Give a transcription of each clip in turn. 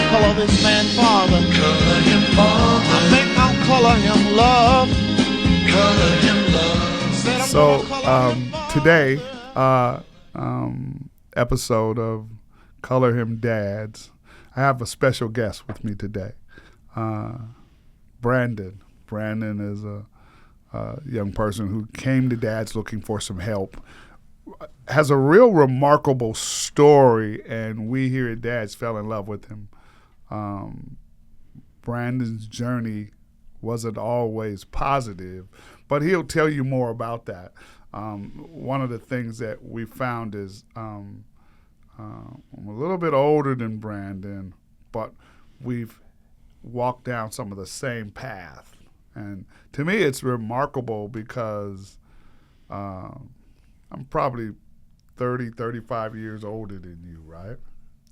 color this man father. Color him father. I think I'll color him love. Color him love. Said I'm So gonna color him father. today, episode of Color Him Dads, I have a special guest with me today, Brandon. Brandon is a young person who came to Dads looking for some help, has a real remarkable story, and we here at Dads fell in love with him. Brandon's journey wasn't always positive, but he'll tell you more about that. One of the things that we found is I'm a little bit older than Brandon, but we've walked down some of the same path. And to me, it's remarkable because I'm probably 30, 35 years older than you, right?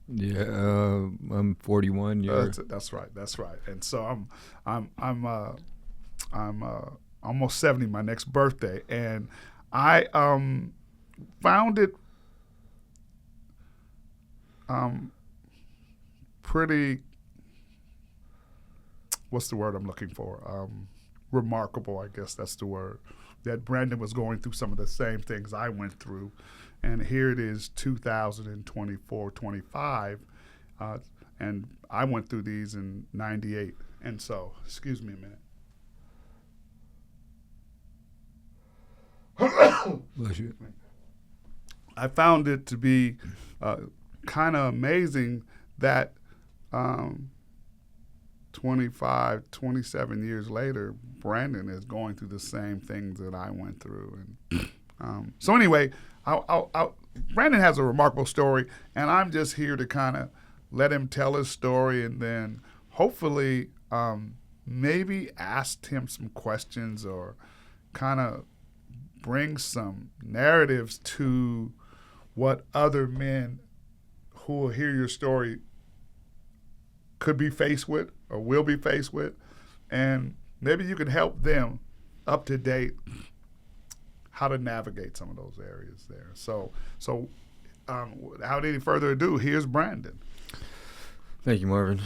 Yeah, I'm 41. That's right. And so I'm almost 70, my next birthday, and I found it pretty. What's the word I'm looking for? Remarkable, I guess that's the word. That Brandon was going through some of the same things I went through. And here it is, 2024, 25, and I went through these in 98. And so, excuse me a minute. Bless you. I found it to be kind of amazing that 25, 27 years later, Brandon is going through the same things that I went through. And so anyway, Brandon has a remarkable story, and I'm just here to kind of let him tell his story, and then hopefully maybe ask him some questions or kind of bring some narratives to what other men who will hear your story could be faced with or will be faced with, and maybe you can help them up to date how to navigate some of those areas there. So without any further ado, here's Brandon. Thank you, Marvin.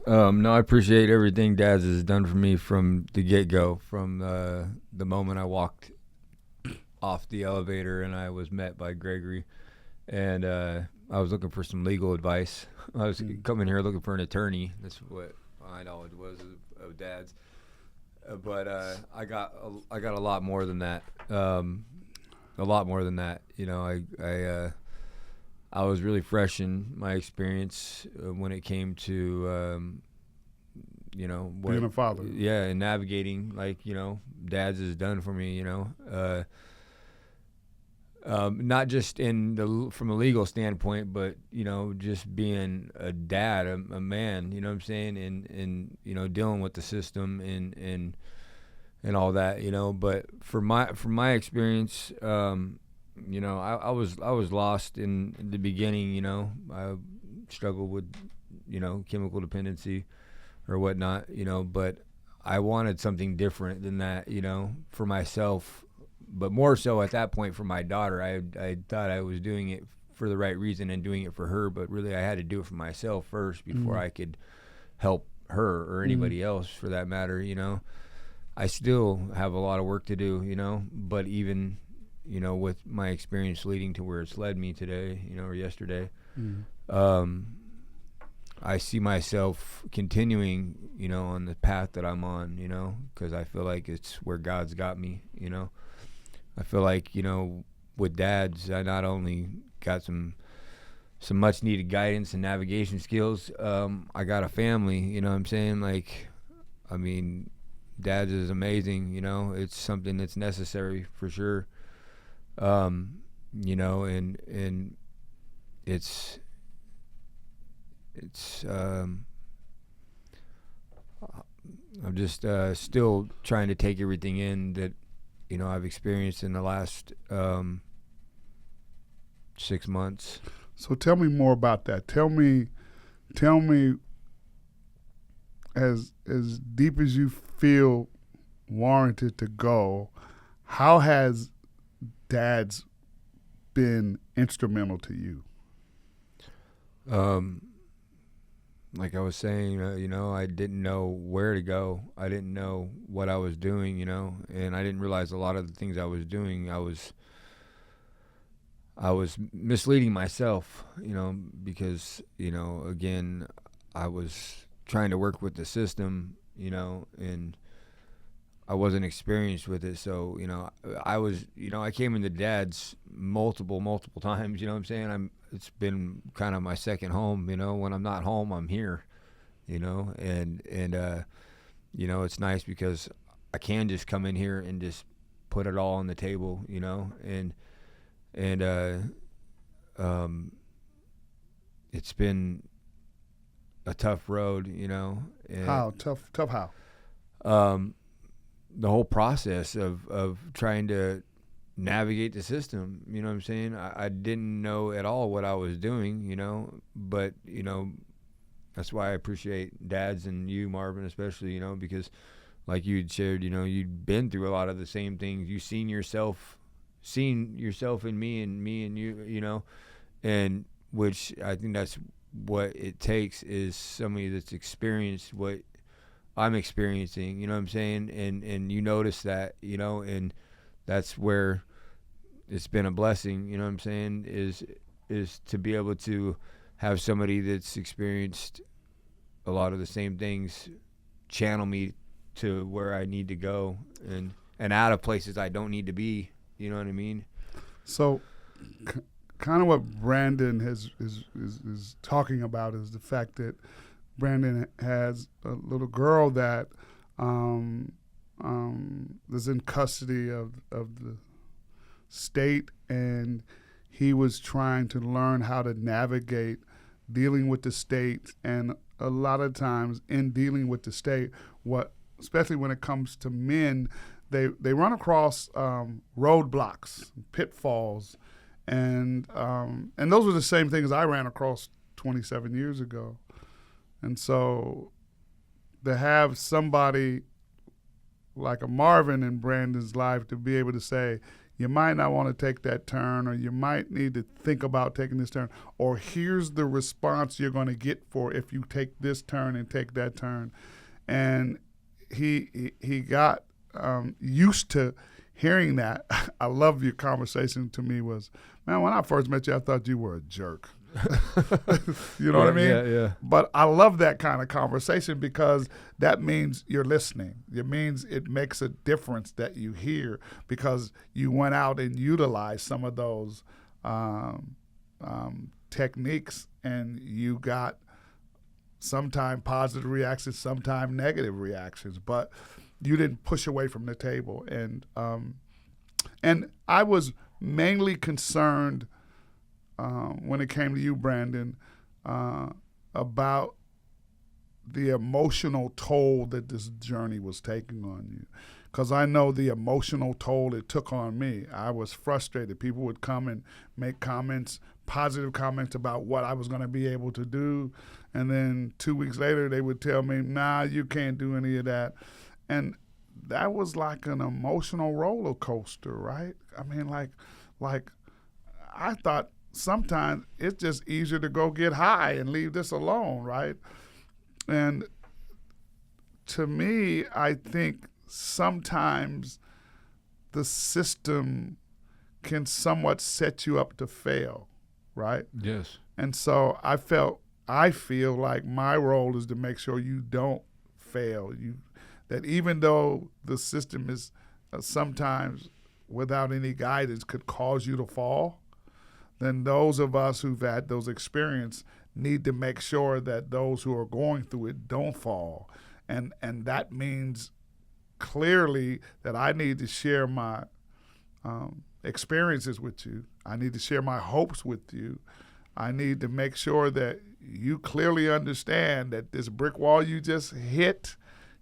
No, I appreciate everything Dads has done for me from the get-go, from the moment I walked off the elevator and I was met by Gregory, and I was looking for some legal advice. I was coming here looking for an attorney. That's what my knowledge was of Dads. But I got a lot more than that. A lot more than that. You know, I was really fresh in my experience when it came to you know, Being a father. Yeah, and navigating, like, you know, Dads has done for me. You know, not just from a legal standpoint, but, you know, just being a dad, a man, you know what I'm saying, and you know, dealing with the system and all that, you know. But from my experience, you know, I was lost in the beginning. You know, I struggled with, you know, chemical dependency or whatnot, you know, but I wanted something different than that, you know, for myself. But more so at that point for my daughter. I thought I was doing it for the right reason and doing it for her, but really I had to do it for myself first before I could help her or anybody else for that matter, you know. I still have a lot of work to do, you know, but even, you know, with my experience leading to where it's led me today, you know, or yesterday, I see myself continuing, you know, on the path that I'm on, you know, because I feel like it's where God's got me, you know. I feel like, you know, with Dads, I not only got some much needed guidance and navigation skills, I got a family, you know what I'm saying? Like, I mean, Dads is amazing, you know, it's something that's necessary for sure. You know, and it's I'm just still trying to take everything in that, you know, I've experienced in the last 6 months. So tell me more about that. Tell me as deep as you feel warranted to go, how has Dads been instrumental to you? like I was saying, I didn't know where to go. I didn't know what I was doing, and I didn't realize a lot of the things I was doing, I was misleading myself, because, again, I was trying to work with the system, and I wasn't experienced with it. So, I came into DADS multiple times, you know what I'm saying? It's been kind of my second home, when I'm not home, I'm here, and it's nice because I can just come in here and just put it all on the table, and it's been a tough road, and How tough? How? the whole process of trying to navigate the system, you know what I'm saying? I didn't know at all what I was doing, but, that's why I appreciate DADS and you, Marvin, especially, because like you'd shared, you'd been through a lot of the same things. You've seen yourself in me and you, and which I think that's what it takes is somebody that's experienced what I'm experiencing, you know what I'm saying? And you notice that, and that's where it's been a blessing, you know what I'm saying, is to be able to have somebody that's experienced a lot of the same things channel me to where I need to go and out of places I don't need to be, you know what I mean? So, kind of what Brandon is talking about is the fact that Brandon has a little girl that is in custody of the state, and he was trying to learn how to navigate dealing with the state. And a lot of times in dealing with the state, especially when it comes to men, they run across roadblocks, pitfalls, and those were the same things I ran across 27 years ago. And so to have somebody like a Marvin in Brandon's life to be able to say, you might not want to take that turn, or you might need to think about taking this turn, or here's the response you're going to get for if you take this turn and take that turn. And he got used to hearing that. I love your conversation to me was, man, when I first met you, I thought you were a jerk. You know what I mean? Yeah. But I love that kind of conversation because that means you're listening. It means it makes a difference that you hear because you went out and utilized some of those techniques, and you got sometime positive reactions, sometime negative reactions, but you didn't push away from the table. And I was mainly concerned when it came to you, Brandon, about the emotional toll that this journey was taking on you. Because I know the emotional toll it took on me. I was frustrated. People would come and make comments, positive comments about what I was going to be able to do. And then 2 weeks later, they would tell me, nah, you can't do any of that. And that was like an emotional roller coaster, right? I mean, like I thought, sometimes it's just easier to go get high and leave this alone, right? And to me, I think sometimes the system can somewhat set you up to fail, right? Yes. And so I feel like my role is to make sure you don't fail. That even though the system is sometimes without any guidance could cause you to fall, then those of us who've had those experiences need to make sure that those who are going through it don't fall. And that means clearly that I need to share my experiences with you. I need to share my hopes with you. I need to make sure that you clearly understand that this brick wall you just hit,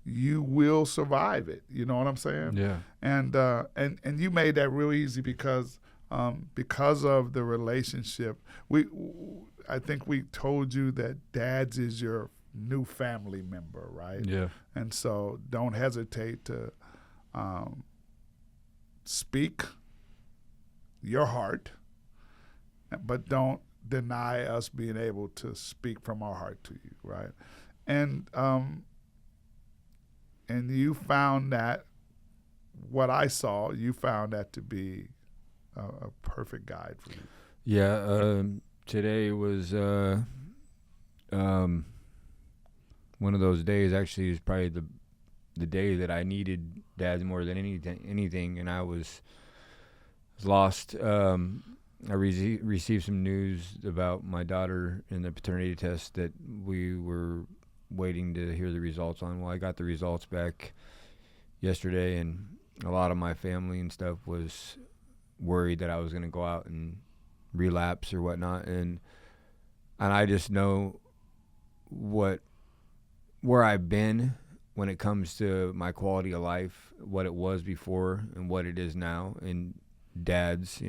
you will survive it. You know what I'm saying? Yeah. And you made that real easy because of the relationship. I think we told you that DADS is your new family member, right? Yeah. And so don't hesitate to speak your heart, but don't deny us being able to speak from our heart to you, right? And you found that what I saw, you found that to be a perfect guide for you. Yeah, today was one of those days. Actually, it was probably the day that I needed DADS more than anything, and I was lost. I received some news about my daughter in the paternity test that we were waiting to hear the results on. Well, I got the results back yesterday, and a lot of my family and stuff was worried that I was going to go out and relapse or whatnot, and I just know where I've been when it comes to my quality of life, what it was before and what it is now, and dads,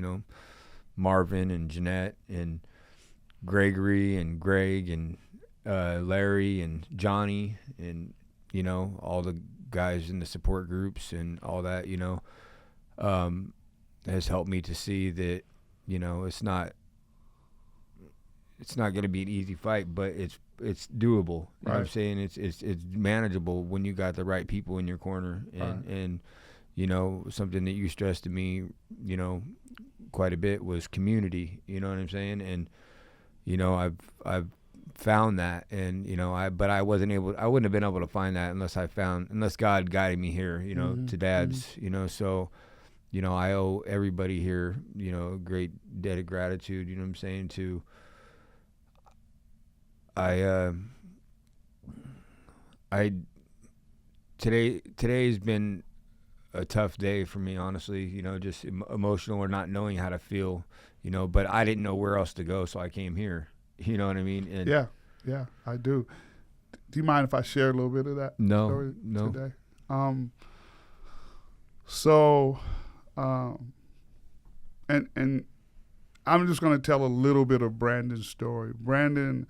Marvin and Jeanette and Gregory and Greg and Larry and Johnny and all the guys in the support groups and all that, has helped me to see that it's not going to be an easy fight, but it's doable. You know what I'm saying? It's manageable when you got the right people in your corner, and something that you stressed to me, quite a bit was community. You know what I'm saying? And I've found that, and but I wouldn't have been able to find that unless God guided me here, to DADS, so I owe everybody here, a great debt of gratitude, you know what I'm saying, to today's been a tough day for me, honestly, just emotional or not knowing how to feel, but I didn't know where else to go, so I came here. You know what I mean? And yeah, I do. Do you mind if I share a little bit of that story today? And I'm just going to tell a little bit of Brandon's story. Brandon,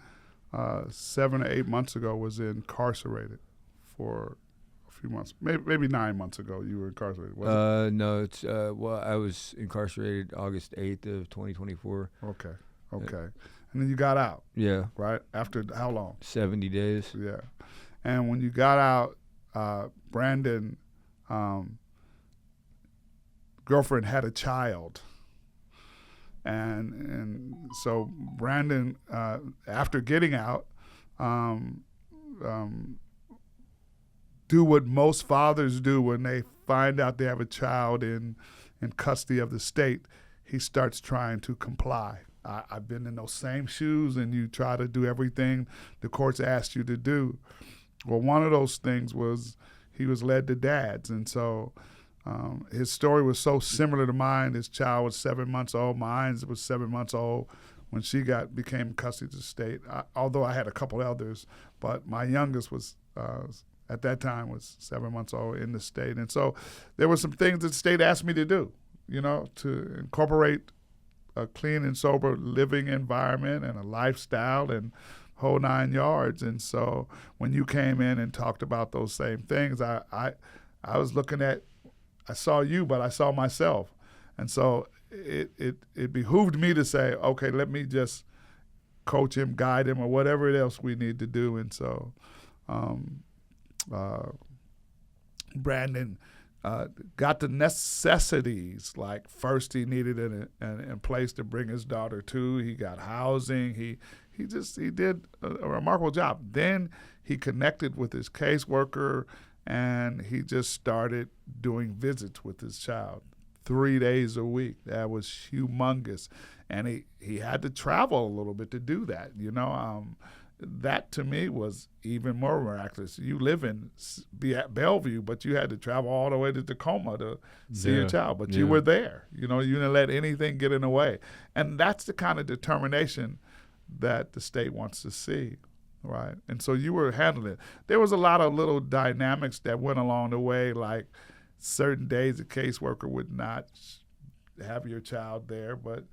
7 or 8 months ago, was incarcerated for a few months. Maybe 9 months ago, you were incarcerated. Was it? No, it's I was incarcerated August 8th of 2024. Okay. And then you got out. Yeah. Right? After how long? 70 days. Yeah. And when you got out, Brandon, girlfriend had a child. And so Brandon, after getting out, do what most fathers do when they find out they have a child in custody of the state. He starts trying to comply. I've been in those same shoes, and you try to do everything the courts asked you to do. Well, one of those things was he was led to DADS, and so his story was so similar to mine. His child was 7 months old. Mine was 7 months old when she became custody of the state. Although I had a couple elders, but my youngest was at that time was 7 months old in the state, and so there were some things that the state asked me to do, to incorporate a clean and sober living environment and a lifestyle and whole 9 yards. And so when you came in and talked about those same things, I was looking at, I saw you, but I saw myself. And so it behooved me to say, okay, let me just coach him, guide him, or whatever else we need to do. And so Brandon got the necessities. Like, first he needed a place to bring his daughter to. He got housing. He did a remarkable job. Then he connected with his caseworker, and he just started doing visits with his child 3 days a week. That was humongous. And he had to travel a little bit to do that, That to me was even more miraculous. You live be at Bellevue, but you had to travel all the way to Tacoma to see your child. But you were there. You didn't let anything get in the way. And that's the kind of determination that the state wants to see, right? And so you were handling it. There was a lot of little dynamics that went along the way, like certain days the caseworker would not have your child there. But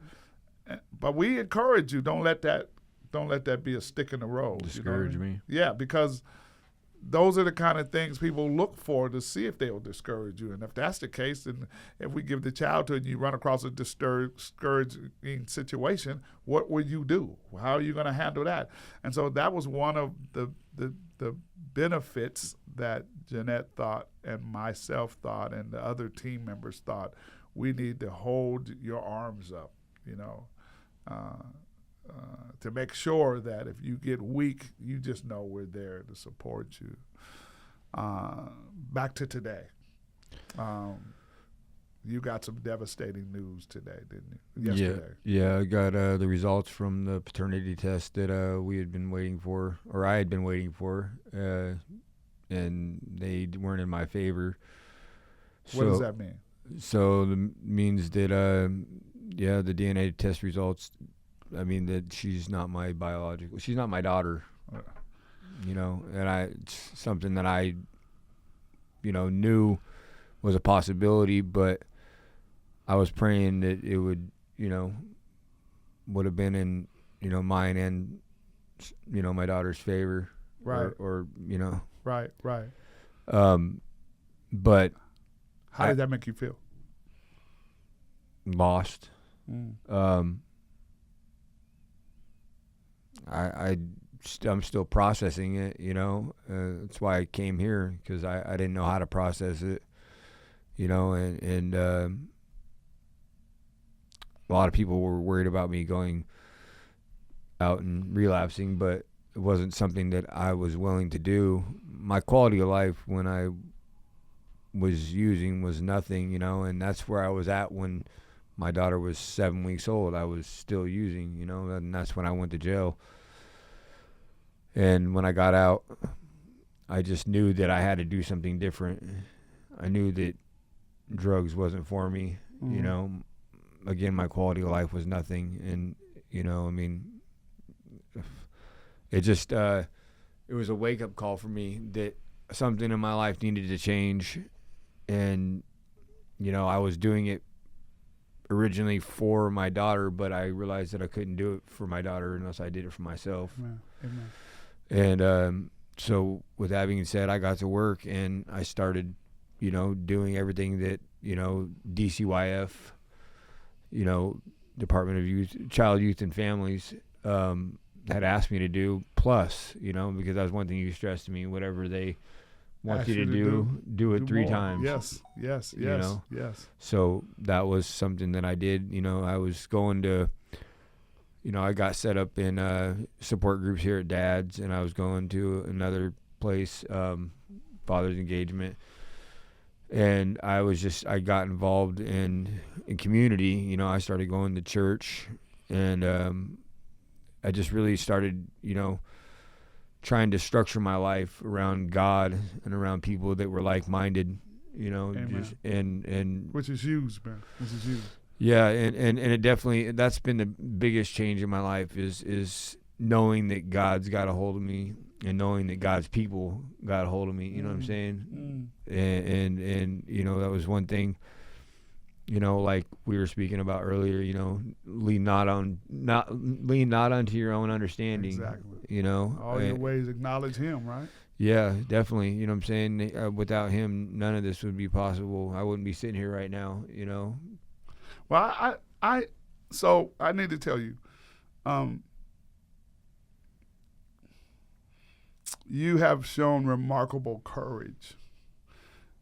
we encourage you, don't let that be a stick in the road. Discourage me. Yeah, because those are the kind of things people look for to see if they'll discourage you. And if that's the case, then if we give the child to you and you run across a discouraging situation, what will you do? How are you going to handle that? And so that was one of the benefits that Jeanette thought and myself thought and the other team members thought. We need to hold your arms up, to make sure that if you get weak, you just know we're there to support you. Back to today. You got some devastating news today, didn't you? Yesterday. Yeah, I got the results from the paternity test that we had been waiting for, or I had been waiting for, and they weren't in my favor. What does that mean? So it means that, the DNA test results, I mean, that she's not my daughter, and it's something that I, knew was a possibility, but I was praying that it would have been in, mine and, my daughter's favor. Right. Or. Right. But. How did that make you feel? Lost. I'm still processing it, that's why I came here, because I didn't know how to process it, and a lot of people were worried about me going out and relapsing, but it wasn't something that I was willing to do. My quality of life when I was using was nothing, and that's where I was at when my daughter was 7 weeks old. I was still using, and that's when I went to jail. And when I got out, I just knew that I had to do something different. I knew that drugs wasn't for me, Again, my quality of life was nothing. And, it just, it was a wake-up call for me that something in my life needed to change. And, I was doing it originally for my daughter, but I realized that I couldn't do it for my daughter unless I did it for myself. Amen. And so with that being said, I got to work and I started, doing everything that, DCYF, Department of Child, Youth, and Families had asked me to do, plus, because that was one thing you stressed to me, whatever they want you to do it 3 more. times. Yes. So that was something that I did. I was going to, I got set up in support groups here at DADS, and I was going to another place, Father's Engagement. And I got involved in community. I started going to church, and I just really started, trying to structure my life around God and around people that were like-minded, and which is huge, man. This is huge. Yeah, and it definitely, that's been the biggest change in my life is knowing that God's got a hold of me and knowing that God's people got a hold of me. You know what I'm saying? And that was one thing. Like we were speaking about earlier. Lean not unto your own understanding. Exactly. All your ways acknowledge Him, right? Yeah, definitely. You know what I'm saying? Without Him, none of this would be possible. I wouldn't be sitting here right now. Well, so I need to tell you, you have shown remarkable courage,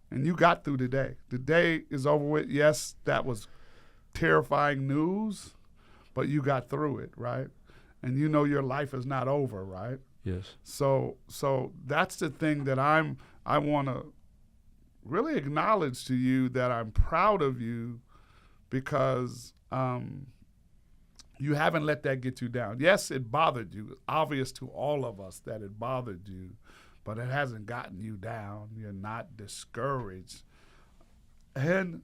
and you got through today. The day is over with. Yes, that was terrifying news, but you got through it, right? And your life is not over, right? Yes. So that's the thing that I want to really acknowledge to you, that I'm proud of you, because you haven't let that get you down. Yes, it bothered you. It's obvious to all of us that it bothered you, but it hasn't gotten you down. You're not discouraged. And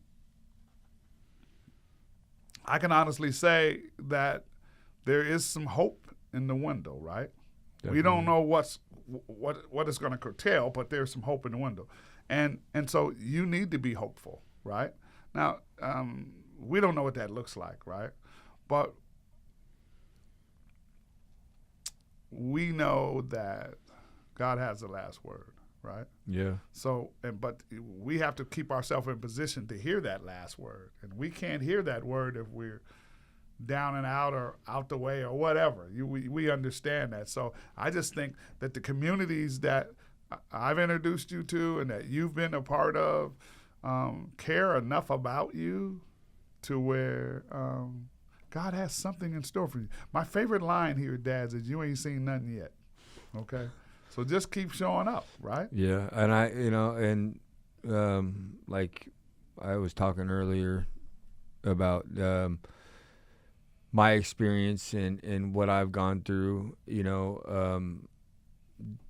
I can honestly say that there is some hope in the window, right? Definitely. We don't know what it's going to curtail, but there's some hope in the window. And so you need to be hopeful, right? Now, we don't know what that looks like, right? But we know that God has the last word. right? Yeah. So, but we have to keep ourselves in position to hear that last word. And we can't hear that word if we're down and out or out the way or whatever. We understand that. So I just think that the communities that I've introduced you to and that you've been a part of care enough about you to where God has something in store for you. My favorite line here, Dads, is you ain't seen nothing yet. Okay? So just keep showing up, right? Yeah, and like I was talking earlier about my experience and what I've gone through,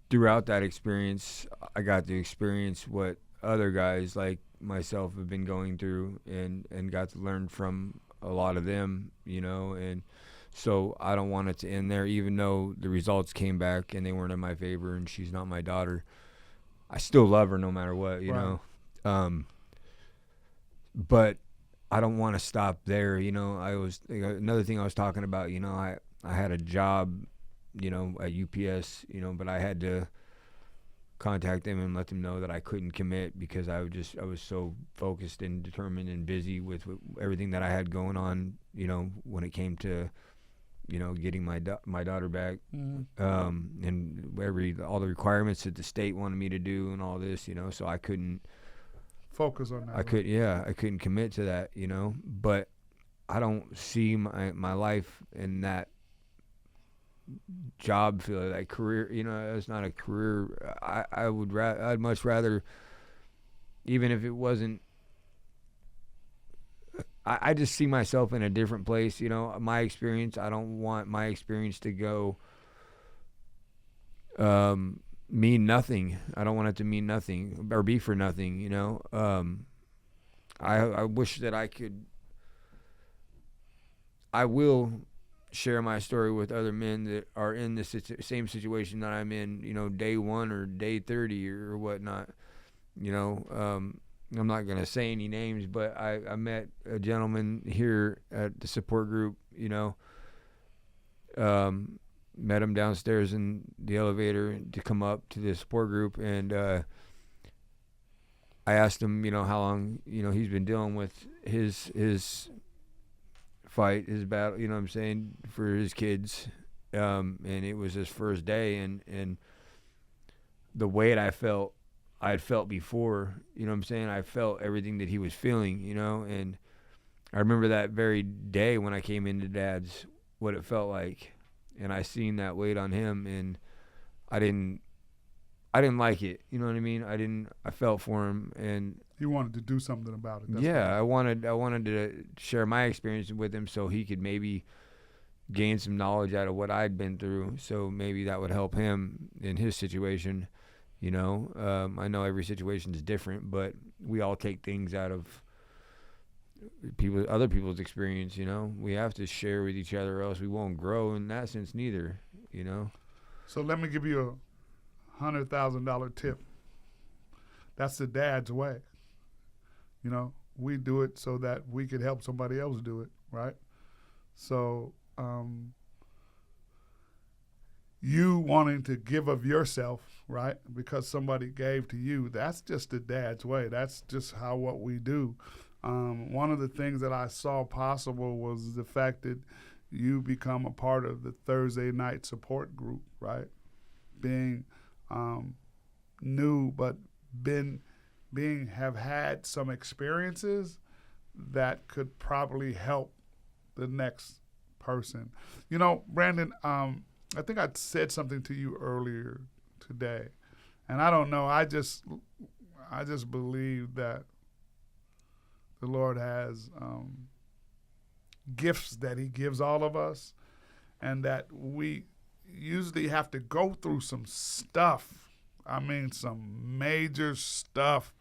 throughout that experience, I got to experience what other guys like myself have been going through and got to learn from a lot of them, and so I don't want it to end there, even though the results came back and they weren't in my favor and she's not my daughter. I still love her no matter what, you know. But I don't want to stop there, another thing I was talking about, I had a job, at UPS, but I had to contact them and let them know that I couldn't commit because I was so focused and determined and busy with everything that I had going on, when it came to, getting my daughter back, and all the requirements that the state wanted me to do and all this, so I couldn't focus on that. I couldn't commit to that, but I don't see my life in that job field, that career, it's not a career. I'd much rather, even if it wasn't, I just see myself in a different place, my experience. I don't want my experience to go mean nothing. I don't want it to mean nothing or be for nothing, I wish that I will share my story with other men that are in the same situation that I'm in, day 1 or day 30 or whatnot. I'm not going to say any names, but I met a gentleman here at the support group, met him downstairs in the elevator to come up to the support group, and I asked him, how long, he's been dealing with his fight, his battle, for his kids, and it was his first day, and the weight I had felt before, I felt everything that he was feeling, and I remember that very day when I came into DADS, what it felt like, and I seen that weight on him, and I didn't like it, you know what I mean? I felt for him, and you wanted to do something about it. I wanted to share my experience with him so he could maybe gain some knowledge out of what I'd been through, so maybe that would help him in his situation. I know every situation is different, but we all take things out of other people's experience. We have to share with each other, or else we won't grow in that sense neither. So let me give you a $100,000 tip. That's the dad's way. We do it so that we could help somebody else do it, right? So you wanting to give of yourself, right, because somebody gave to you, that's just the dad's way. That's just what we do. One of the things that I saw possible was the fact that you become a part of the Thursday night support group, right? Being new, but have had some experiences that could probably help the next person. Brandon, I think I said something to you earlier today, and I don't know. I just believe that the Lord has gifts that He gives all of us, and that we usually have to go through some stuff. I mean, some major stuff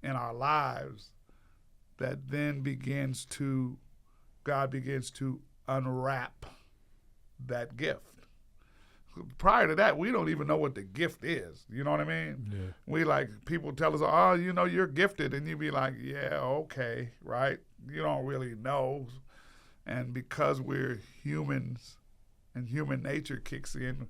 in our lives that then God begins to unwrap that gift. Prior to that, we don't even know what the gift is. You know what I mean? Yeah. People tell us, oh, you're gifted. And you be like, yeah, okay, right? You don't really know. And because we're humans and human nature kicks in,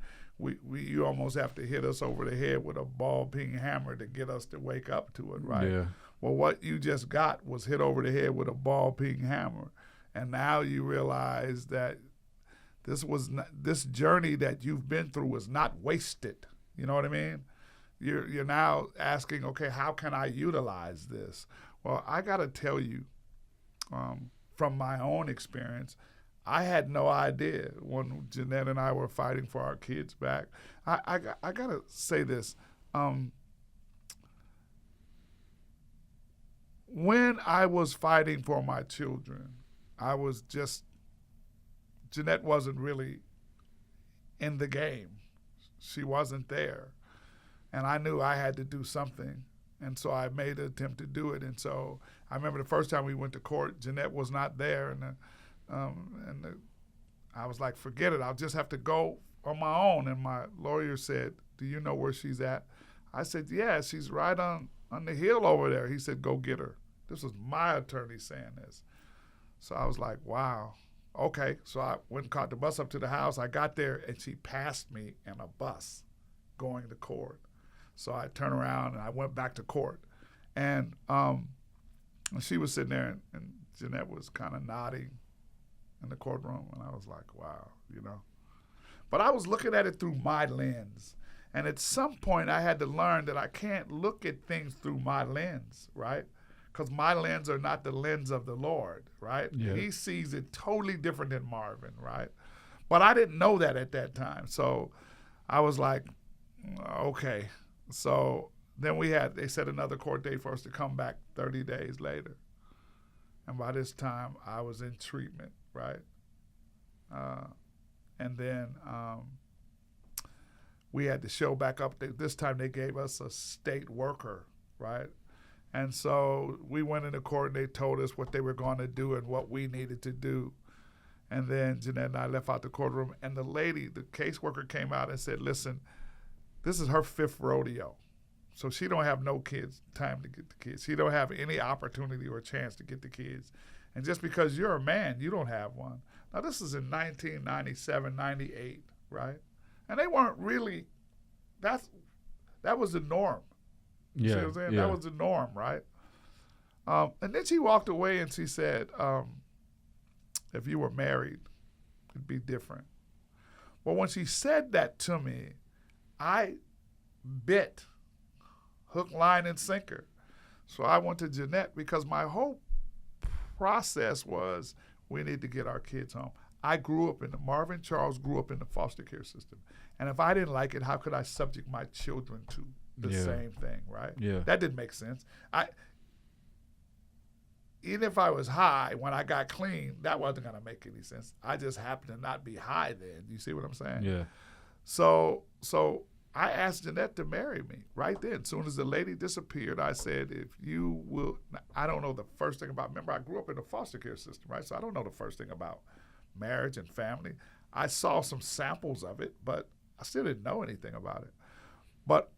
you almost have to hit us over the head with a ball-peen hammer to get us to wake up to it, right? Yeah. Well, what you just got was hit over the head with a ball-peen hammer, and now you realize that this journey that you've been through was not wasted. You know what I mean? You're now asking, okay, how can I utilize this? Well, I got to tell you, from my own experience, I had no idea when Jeanette and I were fighting for our kids back. I got to say this. When I was fighting for my children, Jeanette wasn't really in the game. She wasn't there. And I knew I had to do something. And so I made an attempt to do it. And so I remember the first time we went to court, Jeanette was not there. I was like, forget it. I'll just have to go on my own. And my lawyer said, do you know where she's at? I said, yeah, she's right on the hill over there. He said, go get her. This was my attorney saying this. So I was like, wow. Okay. So I went and caught the bus up to the house. I got there, and she passed me in a bus going to court. So I turned around, and I went back to court. And she was sitting there, and Jeanette was kind of nodding in the courtroom, and I was like, wow, you know. But I was looking at it through my lens. And at some point, I had to learn that I can't look at things through my lens, right? Because my lens are not the lens of the Lord, right? Yeah. He sees it totally different than Marvin, right? But I didn't know that at that time. So I was like, okay. So then they set another court date for us to come back 30 days later. And by this time, I was in treatment, right? And then we had to show back up. This time they gave us a state worker, right? And so we went into court, and they told us what they were going to do and what we needed to do. And then Jeanette and I left out the courtroom, and the caseworker came out and said, listen, this is her 5th rodeo. So she don't have no time to get the kids. She don't have any opportunity or chance to get the kids. And just because you're a man, you don't have one. Now, this is in 1997, 98, right? And they weren't really, that was the norm. Yeah, see what I'm saying? yeah. That was the norm, right? And then she walked away and she said, if you were married, it'd be different. Well, when she said that to me, I bit hook, line, and sinker. So I went to Jeanette because my whole process was we need to get our kids home. Marvin Charles grew up in the foster care system. And if I didn't like it, how could I subject my children to the same thing, right? Yeah. That didn't make sense. Even if I was high when I got clean, that wasn't going to make any sense. I just happened to not be high then. You see what I'm saying? Yeah. So I asked Jeanette to marry me right then. As soon as the lady disappeared, I said, if you will, I don't know the first thing about, remember I grew up in the foster care system, right? So I don't know the first thing about marriage and family. I saw some samples of it, but I still didn't know anything about it. But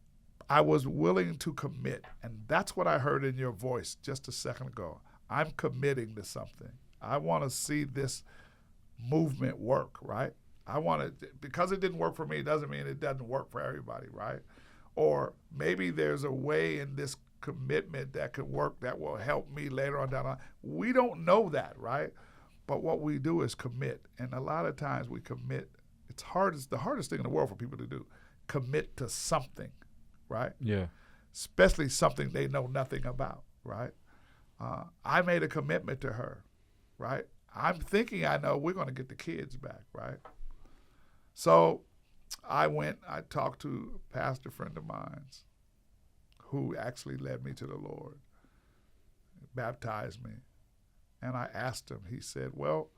I was willing to commit, and that's what I heard in your voice just a second ago. I'm committing to something. I want to see this movement work, right? Because it didn't work for me, doesn't mean it doesn't work for everybody, right? Or maybe there's a way in this commitment that could work that will help me later on down the line. We don't know that, right? But what we do is commit. And a lot of times we commit. It's the hardest thing in the world for people to do, commit to something, right? Yeah. Especially something they know nothing about, right? I made a commitment to her, right? I'm thinking I know we're going to get the kids back, right? So I talked to a pastor friend of mine who actually led me to the Lord, baptized me. And I asked him, he said, well,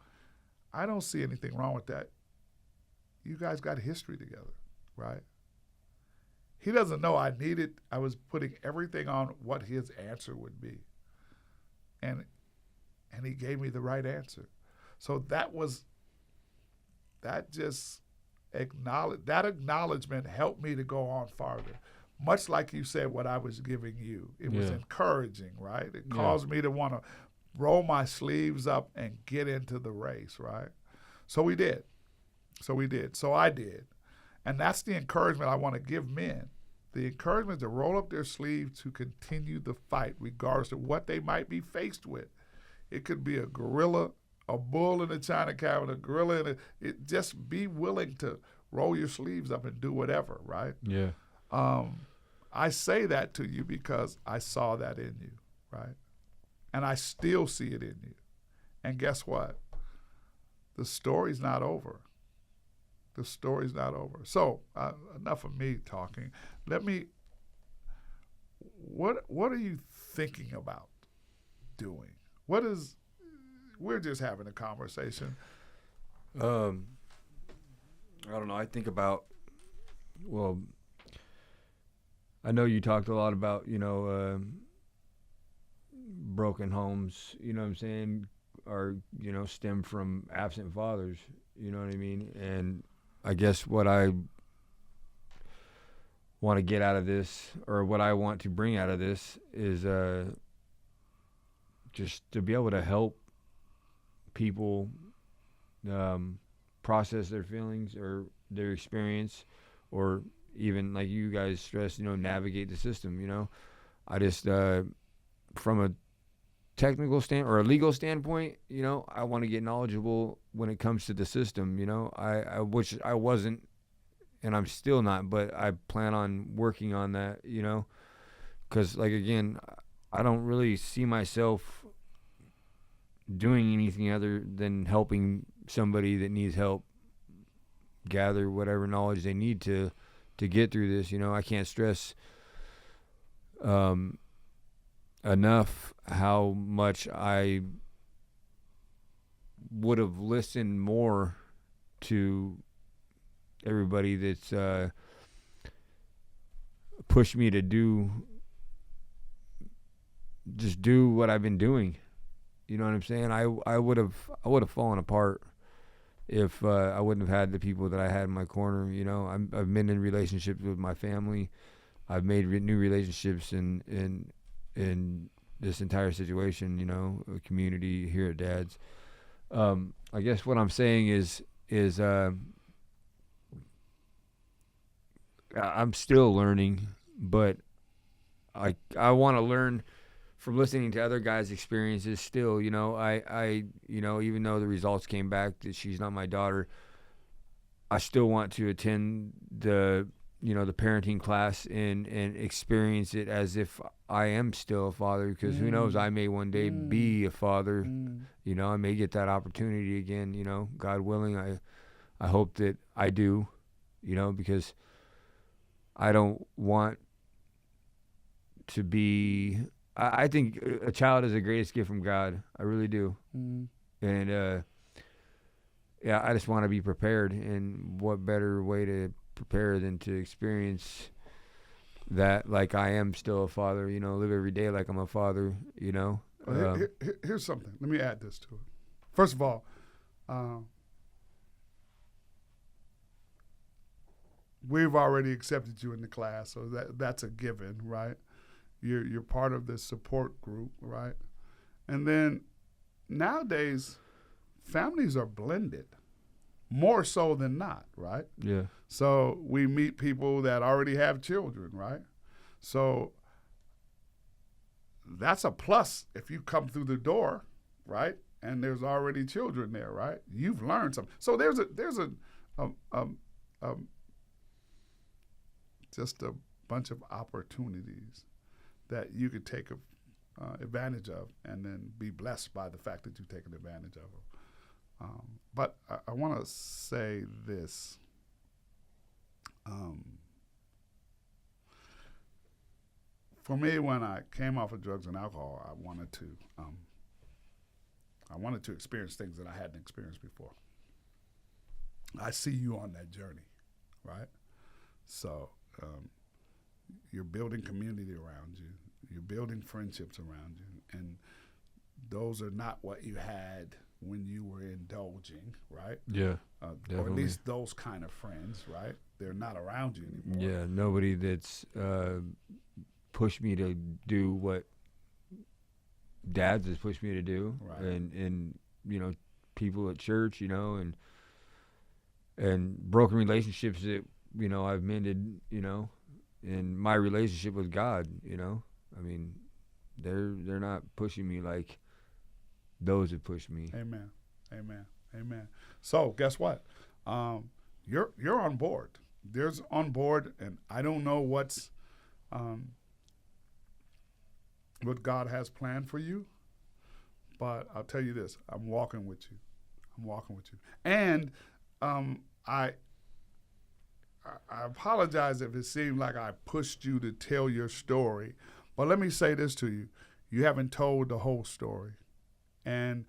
I don't see anything wrong with that. You guys got history together, right? He doesn't know I was putting everything on what his answer would be. And he gave me the right answer. So that acknowledgement helped me to go on farther. Much like you said what I was giving you. It was encouraging, right? It caused me to want to roll my sleeves up and get into the race, right? So we did. So I did. And that's the encouragement I want to give men. The encouragement to roll up their sleeves to continue the fight, regardless of what they might be faced with. It could be a gorilla, a bull in a China cabin, a gorilla in it. Just be willing to roll your sleeves up and do whatever, right? Yeah. I say that to you because I saw that in you, right? And I still see it in you. And guess what? The story's not over. The story's not over. So enough of me talking. What are you thinking about doing? We're just having a conversation. I don't know. I think about, well, I know you talked a lot about, broken homes, you know what I'm saying, or, stem from absent fathers, you know what I mean? And I guess what I want to get out of this, or what I want to bring out of this, is just to be able to help people process their feelings or their experience, or even like you guys stress, navigate the system. I just from a technical or a legal standpoint, I want to get knowledgeable when it comes to the system. I wish I wasn't, and I'm still not, but I plan on working on that. Because like, again, I don't really see myself doing anything other than helping somebody that needs help gather whatever knowledge they need to get through this. I can't stress enough how much I would have listened more to everybody that's pushed me to do what I've been doing. You know what I'm saying? I would have fallen apart if I wouldn't have had the people that I had in my corner. I've been in relationships with my family. I've made new relationships in this entire situation. A community here at DADS. I guess what I'm saying is I'm still learning, but I want to learn from listening to other guys' experiences still. I even though the results came back that she's not my daughter, I still want to attend the parenting class and experience it as if I am still a father, because who knows, I may one day be a father. I may get that opportunity again, God willing. I hope that I do, because I don't want to be, I think a child is the greatest gift from God. I really do. And yeah, I just want to be prepared, and what better way to prepare than to experience that like I am still a father, live every day like I'm a father, Well, here's something. Let me add this to it. First of all, we've already accepted you in the class, so that's a given, right? You're part of the support group, right? And then nowadays, families are blended, more so than not, right? Yeah. So we meet people that already have children, right? So that's a plus if you come through the door, right? And there's already children there, right? You've learned something. So there's just a bunch of opportunities that you could take advantage of, and then be blessed by the fact that you've taken advantage of them. But I want to say this. For me, when I came off of drugs and alcohol, I wanted to experience things that I hadn't experienced before. I see you on that journey, right? So you're building community around you. You're building friendships around you. And those are not what you had when you were indulging, right? Yeah, or at least those kind of friends, right? They're not around you anymore. Yeah, nobody that's pushed me to do what DADS has pushed me to do, right. and people at church, and broken relationships that I've mended, in my relationship with God, I mean, they're not pushing me like those have pushed me. Amen. Amen. Amen. So guess what? You're on board. There's on board, and I don't know what God has planned for you, but I'll tell you this: I'm walking with you. I'm walking with you, and I apologize if it seemed like I pushed you to tell your story, but let me say this to you: you haven't told the whole story, and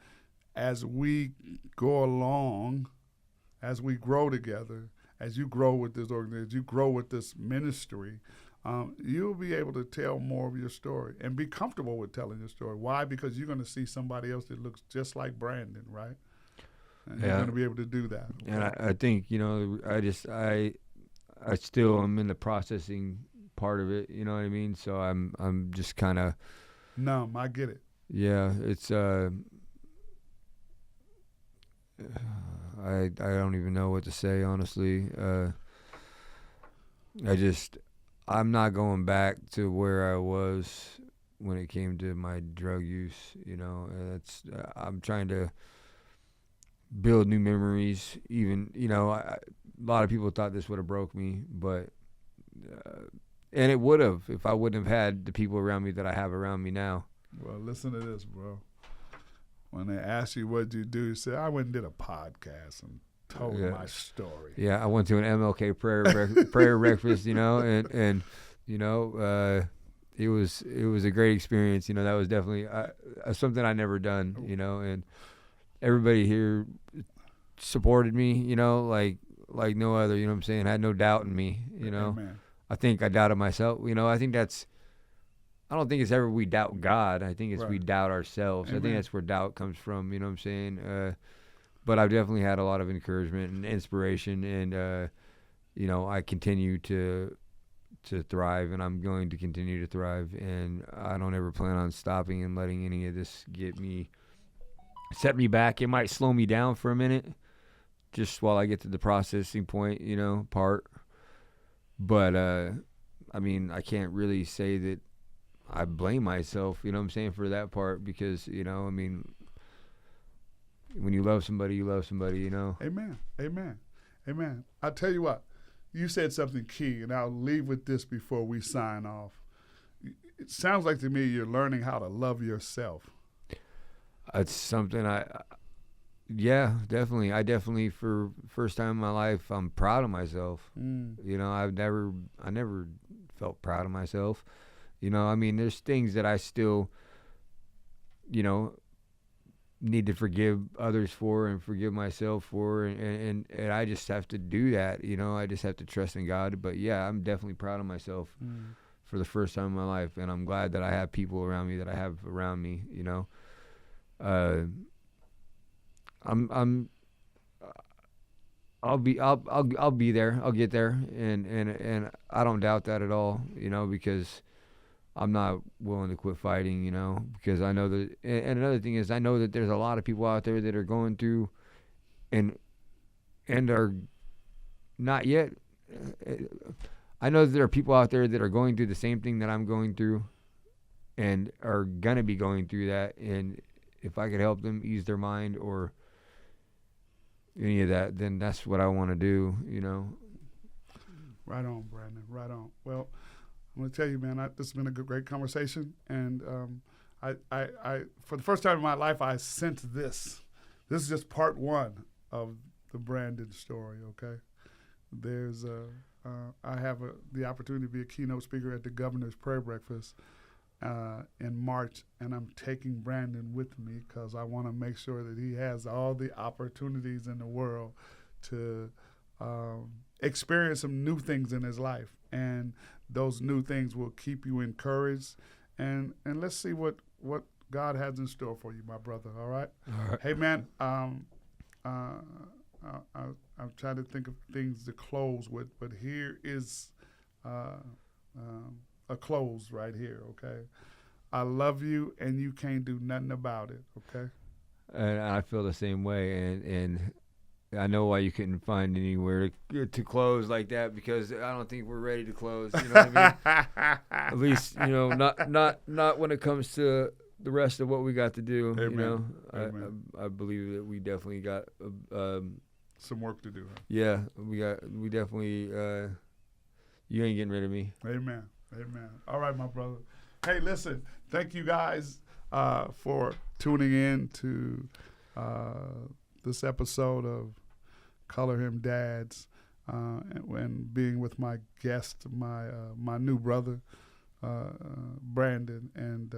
as we go along, as we grow together, as you grow with this organization, as you grow with this ministry, you'll be able to tell more of your story and be comfortable with telling your story. Why? Because you're going to see somebody else that looks just like Brandon, right? And you're going to be able to do that. Okay? And I think, I still am in the processing part of it, you know what I mean? So I'm just kind of numb. I get it. Yeah, it's I don't even know what to say, honestly. I'm not going back to where I was when it came to my drug use, I'm trying to build new memories. Even, a lot of people thought this would have broke me, but and it would have if I wouldn't have had the people around me that I have around me now. Well, listen to this, bro. When they ask you what you do, you say, I went and did a podcast and told my story. Yeah, I went to an MLK prayer breakfast, and it was a great experience. That was definitely something I never done, and everybody here supported me, like no other, you know what I'm saying? Had no doubt in me, Amen. I think I doubted myself, I think I don't think it's ever we doubt God. I think it's we doubt ourselves. Amen. I think that's where doubt comes from, you know what I'm saying? But I've definitely had a lot of encouragement and inspiration, and, I continue to thrive, and I'm going to continue to thrive, and I don't ever plan on stopping and letting any of this set me back. It might slow me down for a minute, just while I get to the processing point, part. But, I can't really say that I blame myself, you know what I'm saying, for that part, because, when you love somebody, you love somebody, Amen. Amen. Amen. I'll tell you what, you said something key, and I'll leave with this before we sign off. It sounds like to me you're learning how to love yourself. It's something yeah, definitely. I definitely, for first time in my life, I'm proud of myself. I never felt proud of myself. There's things that I still, need to forgive others for and forgive myself for, and I just have to do that. I just have to trust in God. But yeah, I'm definitely proud of myself for the first time in my life, and I'm glad that I have people around me that I have around me. I'll be there. I'll get there, and I don't doubt that at all. Because I'm not willing to quit fighting, because I know that, and another thing is I know that there's a lot of people out there that are going through and are not yet. I know that there are people out there that are going through the same thing that I'm going through and are going to be going through that. And if I could help them ease their mind or any of that, then that's what I want to do, Right on, Brandon. Right on. Well, I'm going to tell you, man, this has been a great conversation, and I for the first time in my life, I sensed this. This is just part one of the Brandon story, okay? There's I have the opportunity to be a keynote speaker at the Governor's Prayer Breakfast in March, and I'm taking Brandon with me because I want to make sure that he has all the opportunities in the world to experience some new things in his life, and those new things will keep you encouraged, and let's see what God has in store for you, my brother. All right. Hey, man. I'm trying to think of things to close with, but here is a close right here. Okay. I love you, and you can't do nothing about it. Okay. And I feel the same way, and I know why you couldn't find anywhere to close like that, because I don't think we're ready to close. You know what I mean? At least, you know, not when it comes to the rest of what we got to do. Amen. You know, Amen. I believe that we definitely got Some work to do. Huh? yeah, we definitely you ain't getting rid of me. Amen. Amen. All right, my brother. Hey, listen, thank you guys for tuning in to this episode of Color Him Dads, and being with my guest, my new brother, Brandon, and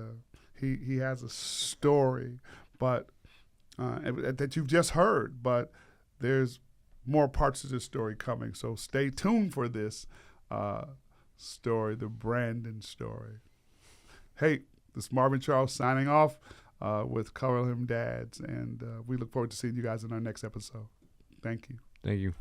he has a story, but that you've just heard, but there's more parts of this story coming, so stay tuned for this story, the Brandon story. Hey, this is Marvin Charles signing off with Color Him Dads, and we look forward to seeing you guys in our next episode. Thank you. Thank you.